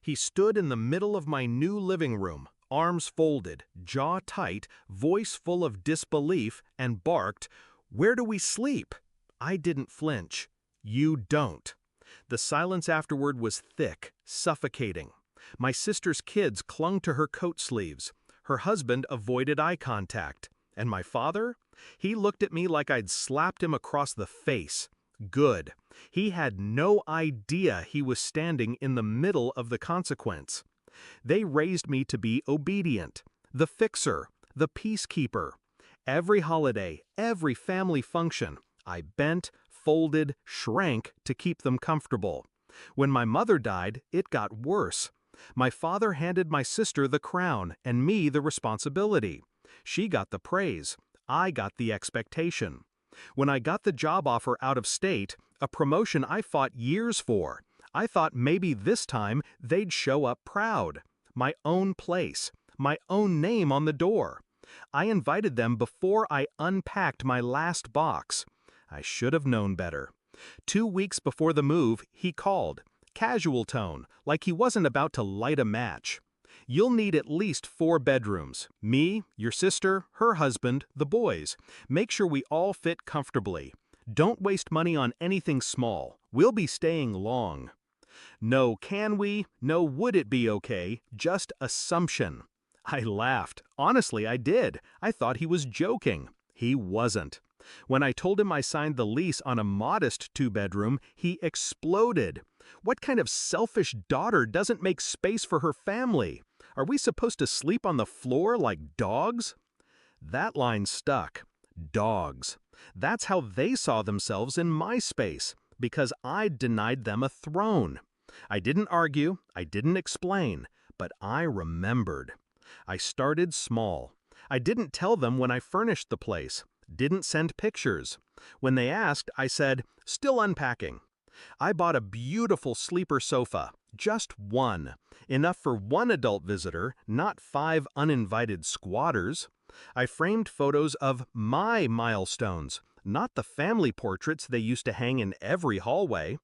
He stood in the middle of my new living room, arms folded, jaw tight, voice full of disbelief, and barked, "Where do we sleep?" I didn't flinch. "You don't." The silence afterward was thick, suffocating. My sister's kids clung to her coat sleeves. Her husband avoided eye contact. And my father? He looked at me like I'd slapped him across the face. Good. He had no idea he was standing in the middle of the consequence. They raised me to be obedient, the fixer, the peacekeeper. Every holiday, every family function, I bent, folded, shrank to keep them comfortable. When my mother died, it got worse. My father handed my sister the crown and me the responsibility. She got the praise. I got the expectation. When I got the job offer out of state, a promotion I fought years for, I thought maybe this time they'd show up proud. My own place, my own name on the door. I invited them before I unpacked my last box. I should have known better. 2 weeks before the move, he called. Casual tone, like he wasn't about to light a match. "You'll need at least 4 bedrooms. Me, your sister, her husband, the boys. Make sure we all fit comfortably. Don't waste money on anything small. We'll be staying long." No can we, no would it be okay, just assumption. I laughed. Honestly, I did. I thought he was joking. He wasn't. When I told him I signed the lease on a modest 2-bedroom, he exploded. What kind of selfish daughter doesn't make space for her family? Are we supposed to sleep on the floor like dogs? That line stuck. Dogs. That's how they saw themselves in my space, because I'd denied them a throne. I didn't argue, I didn't explain, but I remembered. I started small. I didn't tell them when I furnished the place, didn't send pictures. When they asked, I said, "Still unpacking." I bought a beautiful sleeper sofa, just one, enough for 1 adult visitor, not 5 uninvited squatters. I framed photos of my milestones, not the family portraits they used to hang in every hallway.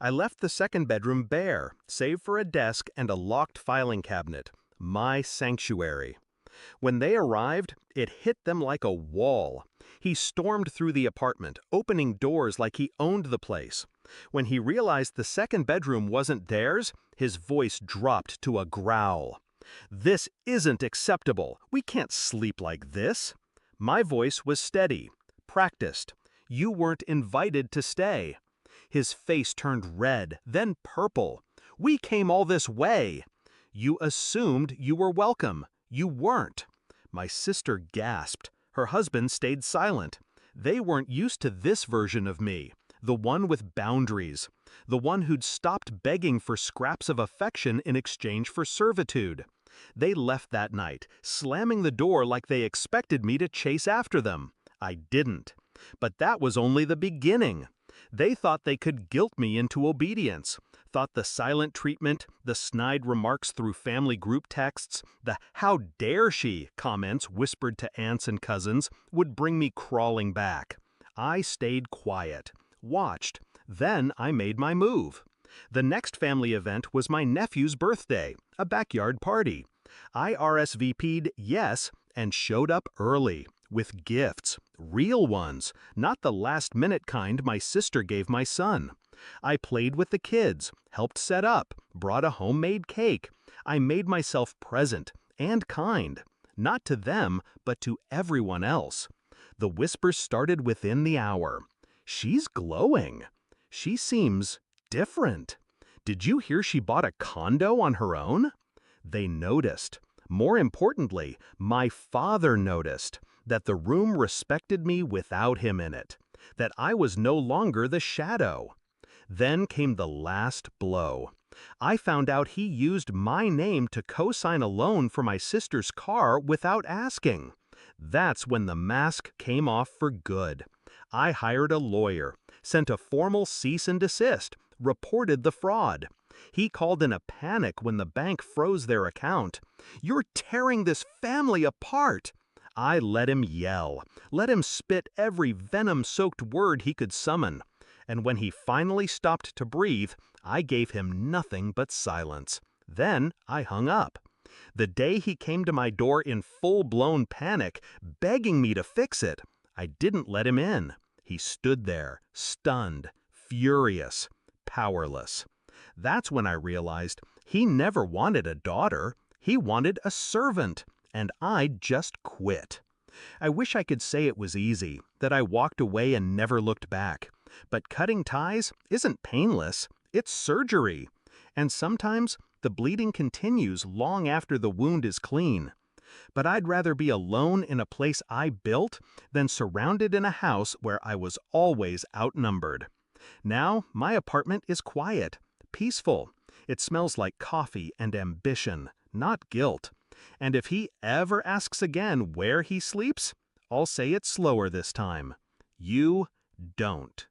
I left the 2nd bedroom bare, save for a desk and a locked filing cabinet. My sanctuary. When they arrived, it hit them like a wall. He stormed through the apartment, opening doors like he owned the place. When he realized the 2nd bedroom wasn't theirs, his voice dropped to a growl. "This isn't acceptable. We can't sleep like this." My voice was steady, practiced. "You weren't invited to stay." His face turned red, then purple. "We came all this way." "You assumed you were welcome. You weren't." My sister gasped. Her husband stayed silent. They weren't used to this version of me, the one with boundaries, the one who'd stopped begging for scraps of affection in exchange for servitude. They left that night, slamming the door like they expected me to chase after them. I didn't. But that was only the beginning. They thought they could guilt me into obedience, thought the silent treatment, the snide remarks through family group texts, the "how dare she" comments whispered to aunts and cousins would bring me crawling back. I stayed quiet, watched, then I made my move. The next family event was my nephew's birthday, a backyard party. I RSVP'd yes and showed up early, with gifts, real ones, not the last-minute kind my sister gave my son. I played with the kids, helped set up, brought a homemade cake. I made myself present and kind, not to them, but to everyone else. The whispers started within the hour. "She's glowing. She seems different. Did you hear she bought a condo on her own?" They noticed. More importantly, my father noticed that the room respected me without him in it, that I was no longer the shadow. Then came the last blow. I found out he used my name to co-sign a loan for my sister's car without asking. That's when the mask came off for good. I hired a lawyer, sent a formal cease and desist, reported the fraud. He called in a panic when the bank froze their account. "You're tearing this family apart." I let him yell, let him spit every venom-soaked word he could summon. And when he finally stopped to breathe, I gave him nothing but silence. Then I hung up. The day he came to my door in full-blown panic, begging me to fix it, I didn't let him in. He stood there, stunned, furious, powerless. That's when I realized he never wanted a daughter. He wanted a servant, and I just quit. I wish I could say it was easy, that I walked away and never looked back. But cutting ties isn't painless. It's surgery. And sometimes the bleeding continues long after the wound is clean. But I'd rather be alone in a place I built than surrounded in a house where I was always outnumbered. Now my apartment is quiet, peaceful. It smells like coffee and ambition, not guilt. And if he ever asks again where he sleeps, I'll say it slower this time. You don't.